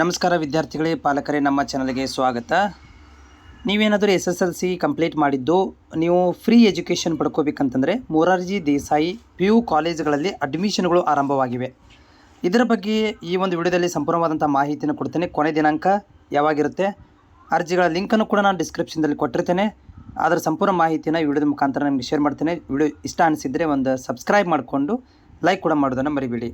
ನಮಸ್ಕಾರ ವಿದ್ಯಾರ್ಥಿಗಳೇ, ಪಾಲಕರೇ, ನಮ್ಮ ಚಾನಲ್ಗೆ ಸ್ವಾಗತ. ನೀವೇನಾದರೂ SSLC ಕಂಪ್ಲೀಟ್ ಮಾಡಿದ್ದು ನೀವು ಫ್ರೀ ಎಜುಕೇಷನ್ ಪಡ್ಕೋಬೇಕಂತಂದರೆ ಮೊರಾರ್ಜಿ ದೇಸಾಯಿ PU ಕಾಲೇಜುಗಳಲ್ಲಿ ಅಡ್ಮಿಷನ್ಗಳು ಆರಂಭವಾಗಿವೆ. ಇದರ ಬಗ್ಗೆ ಈ ಒಂದು ವಿಡಿಯೋದಲ್ಲಿ ಸಂಪೂರ್ಣವಾದಂಥ ಮಾಹಿತಿಯನ್ನು ಕೊಡ್ತೇನೆ. ಕೊನೆ ದಿನಾಂಕ ಯಾವಾಗಿರುತ್ತೆ, ಅರ್ಜಿಗಳ ಲಿಂಕನ್ನು ಕೂಡ ನಾನು ಡಿಸ್ಕ್ರಿಪ್ಷನ್ದಲ್ಲಿ ಕೊಟ್ಟಿರ್ತೇನೆ. ಅದರ ಸಂಪೂರ್ಣ ಮಾಹಿತಿಯನ್ನು ಈ ವಿಡಿಯೋದ ಮುಖಾಂತರ ನಿಮಗೆ ಶೇರ್ ಮಾಡ್ತೇನೆ. ವಿಡಿಯೋ ಇಷ್ಟ ಅನಿಸಿದರೆ ಒಂದು ಸಬ್ಸ್ಕ್ರೈಬ್ ಮಾಡಿಕೊಂಡು ಲೈಕ್ ಕೂಡ ಮಾಡೋದನ್ನು ಮರಿಬೇಡಿ.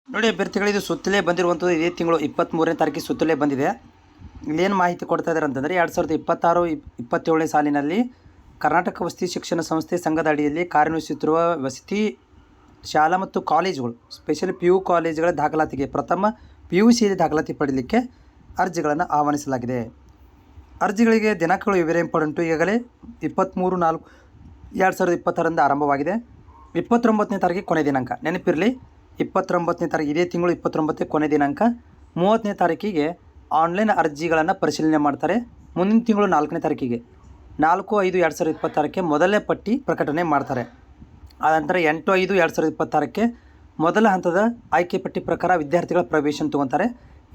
ನೋಡಿ ಅಭ್ಯರ್ಥಿಗಳು, ಇದು ಸುತ್ತಲೇ ಬಂದಿರುವಂಥದ್ದು ಇದೇ ತಿಂಗಳು 23ನೇ ತಾರೀಕಿಗೆ ಸುತ್ತಲೇ ಬಂದಿದೆ. ಇಲ್ಲೇನು ಮಾಹಿತಿ ಕೊಡ್ತಾ ಇದ್ದಾರೆ ಅಂತಂದರೆ 2026-27ನೇ ಸಾಲಿನಲ್ಲಿ ಕರ್ನಾಟಕ ವಸತಿ ಶಿಕ್ಷಣ ಸಂಸ್ಥೆ ಸಂಘದ ಅಡಿಯಲ್ಲಿ ಕಾರ್ಯನಿರ್ವಹಿಸುತ್ತಿರುವ ವಸತಿ ಶಾಲಾ ಮತ್ತು ಕಾಲೇಜುಗಳು, ಸ್ಪೆಷಲಿ PU ಕಾಲೇಜುಗಳ ದಾಖಲಾತಿಗೆ ಪ್ರಥಮ PUC ದಾಖಲಾತಿ ಪಡೆಯಲಿಕ್ಕೆ ಅರ್ಜಿಗಳನ್ನು ಆಹ್ವಾನಿಸಲಾಗಿದೆ. ಅರ್ಜಿಗಳಿಗೆ ದಿನಾಂಕಗಳು ವೆರಿ ಇಂಪಾರ್ಟೆಂಟು. ಈಗಾಗಲೇ 23/4/2026 ಆರಂಭವಾಗಿದೆ. 29ನೇ ತಾರೀಕಿಗೆ ಕೊನೆ ದಿನಾಂಕ. ನೆನಪಿರಲಿ, 29ನೇ ತಾರೀಕು, ಇದೇ ತಿಂಗಳು 29 ಕೊನೆ ದಿನಾಂಕ. 30ನೇ ತಾರೀಕಿಗೆ ಆನ್ಲೈನ್ ಅರ್ಜಿಗಳನ್ನು ಪರಿಶೀಲನೆ ಮಾಡ್ತಾರೆ. ಮುಂದಿನ ತಿಂಗಳು 4ನೇ ತಾರೀಕಿಗೆ 4/5/2026 ಮೊದಲನೇ ಪಟ್ಟಿ ಪ್ರಕಟಣೆ ಮಾಡ್ತಾರೆ. ಆನಂತರ 8/5/2026 ಮೊದಲ ಹಂತದ ಆಯ್ಕೆ ಪಟ್ಟಿ ಪ್ರಕಾರ ವಿದ್ಯಾರ್ಥಿಗಳ ಪ್ರವೇಶ ತೊಗೊತಾರೆ.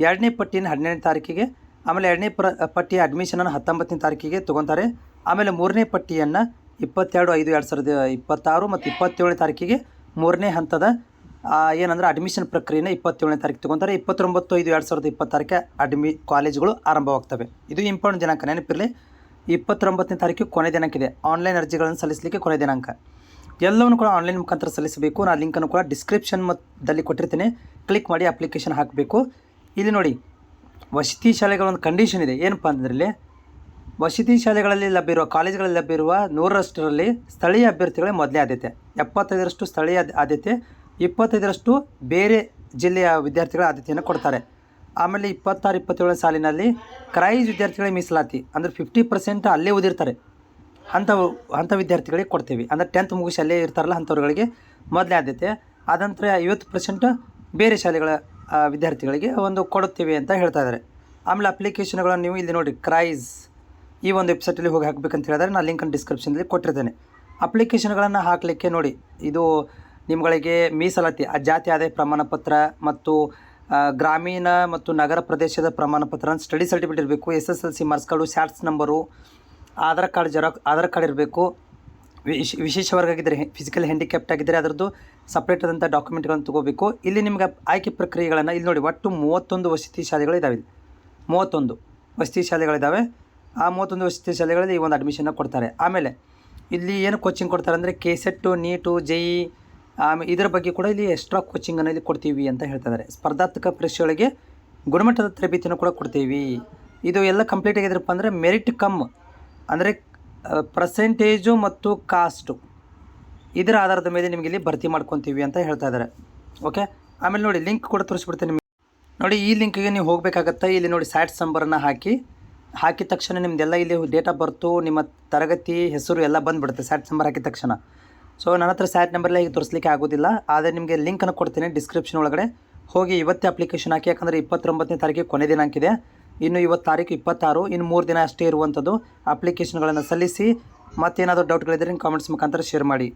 ಎರಡನೇ ಪಟ್ಟಿಯನ್ನು 12ನೇ ತಾರೀಕಿಗೆ, ಆಮೇಲೆ ಎರಡನೇ ಪಟ್ಟಿಯ ಅಡ್ಮಿಷನನ್ನು 19ನೇ ತಾರೀಕಿಗೆ ತೊಗೊತಾರೆ. ಆಮೇಲೆ ಮೂರನೇ ಪಟ್ಟಿಯನ್ನು 22/5/2026 ಮತ್ತು 27ನೇ ತಾರೀಕಿಗೆ ಮೂರನೇ ಹಂತದ ಏನಂದರೆ ಅಡ್ಮಿಷನ್ ಪ್ರಕ್ರಿಯೆನ 27ನೇ ತಾರೀಕು ತೊಗೊತಾರೆ. 29/5/2026 ಕಾಲೇಜುಗಳು ಆರಂಭವಾಗ್ತವೆ. ಇದು ಇಂಪಾರ್ಟೆಂಟ್ ದಿನಾಂಕ, ನೆನಪಿರಲಿ. 29ನೇ ತಾರೀಕು ಕೊನೆ ದಿನಾಂಕ ಇದೆ. ಆನ್ಲೈನ್ ಅರ್ಜಿಗಳನ್ನು ಸಲ್ಲಿಸಲಿಕ್ಕೆ ಕೊನೆ ದಿನಾಂಕ. ಎಲ್ಲವನ್ನು ಕೂಡ ಆನ್ಲೈನ್ ಮುಖಾಂತರ ಸಲ್ಲಿಸಬೇಕು. ನಾನು ಲಿಂಕನ್ನು ಕೂಡ ಡಿಸ್ಕ್ರಿಪ್ಷನ್ದಲ್ಲಿ ಕೊಟ್ಟಿರ್ತೀನಿ. ಕ್ಲಿಕ್ ಮಾಡಿ ಅಪ್ಲಿಕೇಶನ್ ಹಾಕಬೇಕು. ಇಲ್ಲಿ ನೋಡಿ, ವಸತಿ ಶಾಲೆಗಳ ಒಂದು ಕಂಡೀಷನ್ ಇದೆ. ಏನಪ್ಪ ಅಂತಂದರೆ, ಇಲ್ಲಿ ವಸತಿ ಶಾಲೆಗಳಲ್ಲಿ ಲಭ್ಯವಿರುವ, ಕಾಲೇಜುಗಳಲ್ಲಿ ಲಭ್ಯವಿರುವ 100ರಷ್ಟರಲ್ಲಿ ಸ್ಥಳೀಯ ಅಭ್ಯರ್ಥಿಗಳೇ ಮೊದಲೇ ಆದ್ಯತೆ. 75ರಷ್ಟು ಸ್ಥಳೀಯ ಆದ್ಯತೆ, 25ರಷ್ಟು ಬೇರೆ ಜಿಲ್ಲೆಯ ವಿದ್ಯಾರ್ಥಿಗಳ ಆದ್ಯತೆಯನ್ನು ಕೊಡ್ತಾರೆ. ಆಮೇಲೆ 26-27ನೇ ಸಾಲಿನಲ್ಲಿ ಕ್ರೈಸ್ ವಿದ್ಯಾರ್ಥಿಗಳಿಗೆ ಮೀಸಲಾತಿ, ಅಂದರೆ 50% ಅಲ್ಲೇ ಓದಿರ್ತಾರೆ, ಅಂಥ ವಿದ್ಯಾರ್ಥಿಗಳಿಗೆ ಕೊಡ್ತೀವಿ. ಅಂದರೆ 10th ಮುಗಿಸಿ ಅಲ್ಲೇ ಇರ್ತಾರಲ್ಲ, ಅಂಥವ್ರುಗಳಿಗೆ ಮೊದಲೇ ಆದ್ಯತೆ. ಆನಂತರ 50% ಬೇರೆ ಶಾಲೆಗಳ ವಿದ್ಯಾರ್ಥಿಗಳಿಗೆ ಒಂದು ಕೊಡುತ್ತೀವಿ ಅಂತ ಹೇಳ್ತಾ ಇದ್ದಾರೆ. ಆಮೇಲೆ ಅಪ್ಲಿಕೇಶನ್ಗಳನ್ನು ನೀವು ಇಲ್ಲಿ ನೋಡಿ, ಕ್ರೈಸ್ ಈ ಒಂದು ವೆಬ್ಸೈಟಲ್ಲಿ ಹೋಗಿ ಹಾಕಬೇಕಂತ ಹೇಳಿದರೆ ನಾನು ಲಿಂಕನ್ನು ಡಿಸ್ಕ್ರಿಪ್ಷನಲ್ಲಿ ಕೊಟ್ಟಿರ್ತೇನೆ. ಅಪ್ಲಿಕೇಶನ್ಗಳನ್ನು ಹಾಕಲಿಕ್ಕೆ ನೋಡಿ, ಇದು ನಿಮ್ಮಗಳಿಗೆ ಮೀಸಲಾತಿ, ಜಾತಿ ಆದಾಯ ಪ್ರಮಾಣ ಪತ್ರ ಮತ್ತು ಗ್ರಾಮೀಣ ಮತ್ತು ನಗರ ಪ್ರದೇಶದ ಪ್ರಮಾಣ ಪತ್ರ, ಸ್ಟಡಿ ಸರ್ಟಿಫಿಕೇಟ್ ಇರಬೇಕು, SSLC marks card, SATS number, Aadhaar card ಇರಬೇಕು. ವಿಶೇಷ ವರ್ಗ ಆಗಿದ್ದರೆ, ಫಿಸಿಕಲ್ ಹ್ಯಾಂಡಿಕ್ಯಾಪ್ಟ್ ಆಗಿದ್ದರೆ ಅದರದ್ದು ಸಪ್ರೇಟ್ ಆದಂಥ ಡಾಕ್ಯುಮೆಂಟ್ಗಳನ್ನು ತೊಗೋಬೇಕು. ಇಲ್ಲಿ ನಿಮ್ಗೆ ಆಯ್ಕೆ ಪ್ರಕ್ರಿಯೆಗಳನ್ನು ಇಲ್ಲಿ ನೋಡಿ, ಒಟ್ಟು 31 ವಸತಿ ಶಾಲೆಗಳಿದ್ದಾವೆ. 31 ವಸತಿ ಶಾಲೆಗಳಿದ್ದಾವೆ. ಆ 31 ವಸತಿ ಶಾಲೆಗಳಲ್ಲಿ ಈ ಒಂದು ಅಡ್ಮಿಷನ್ನ ಕೊಡ್ತಾರೆ. ಆಮೇಲೆ ಇಲ್ಲಿ ಏನು ಕೋಚಿಂಗ್ ಕೊಡ್ತಾರೆ ಅಂದರೆ KCET, ನೀಟು, JEE, ಇದರ ಬಗ್ಗೆ ಕೂಡ ಇಲ್ಲಿ ಎಕ್ಸ್ಟ್ರಾ ಕೋಚಿಂಗನ್ನು ಇಲ್ಲಿ ಕೊಡ್ತೀವಿ ಅಂತ ಹೇಳ್ತಿದ್ದಾರೆ. ಸ್ಪರ್ಧಾತ್ಮಕ ಪರೀಕ್ಷೆಗಳಿಗೆ ಗುಣಮಟ್ಟದ ತರಬೇತಿಯನ್ನು ಕೂಡ ಕೊಡ್ತೀವಿ. ಇದು ಎಲ್ಲ ಕಂಪ್ಲೀಟ್ ಆಗಿದ್ರಪ್ಪ ಅಂದರೆ ಮೆರಿಟ್ ಕಮ್, ಅಂದರೆ ಪರ್ಸೆಂಟೇಜು ಮತ್ತು ಕಾಸ್ಟು, ಇದರ ಆಧಾರದ ಮೇಲೆ ನಿಮಗೆ ಇಲ್ಲಿ ಭರ್ತಿ ಮಾಡ್ಕೊತೀವಿ ಅಂತ ಹೇಳ್ತಾ ಇದ್ದಾರೆ. ಓಕೆ, ಆಮೇಲೆ ನೋಡಿ ಲಿಂಕ್ ಕೂಡ ತೋರಿಸ್ಬಿಡ್ತೀನಿ ನಿಮಗೆ. ನೋಡಿ, ಈ ಲಿಂಕಿಗೆ ನೀವು ಹೋಗಬೇಕಾಗತ್ತೆ. ಇಲ್ಲಿ ನೋಡಿ, ಸ್ಯಾಟ್ಸ್ ನಂಬರನ್ನು ಹಾಕಿದ ತಕ್ಷಣ ನಿಮ್ಮದೆಲ್ಲ ಇಲ್ಲಿ ಡೇಟ್ ಆಫ್ ಬರ್ತು, ನಿಮ್ಮ ತರಗತಿ ಹೆಸರು ಎಲ್ಲ ಬಂದುಬಿಡುತ್ತೆ ಸ್ಯಾಟ್ಸ್ ನಂಬರ್ ಹಾಕಿದ ತಕ್ಷಣ. ಸೊ ನನ್ನ ಹತ್ರ ಸ್ಯಾಟ್ ನಂಬರ್ಲ್ಲ ಈಗ ತೋರಿಸ್ಲಿಕ್ಕೆ ಆಗೋದಿಲ್ಲ, ಆದರೆ ನಿಮಗೆ ಲಿಂಕನ್ನು ಕೊಡ್ತೀನಿ ಡಿಸ್ಕ್ರಿಪ್ಷನ್ ಒಳಗಡೆ. ಹೋಗಿ ಇವತ್ತೇ ಅಪ್ಲಿಕೇಶನ್ ಹಾಕಿ, ಯಾಕಂದರೆ 29ನೇ ತಾರೀಕಿಗೆ ಕೊನೆ ದಿನಾಂಕ ಇದೆ. ಇನ್ನು ಇವತ್ತು ತಾರೀಕು 26, ಇನ್ನು 3 ದಿನ ಅಷ್ಟೇ ಇರುವಂಥದ್ದು. ಅಪ್ಲಿಕೇಶನ್ಗಳನ್ನು ಸಲ್ಲಿಸಿ. ಮತ್ತೇನಾದರೂ ಡೌಟ್ಗಳಿದ್ದರೆ ಕಾಮೆಂಟ್ಸ್ ಮುಖಾಂತರ ಶೇರ್ ಮಾಡಿ.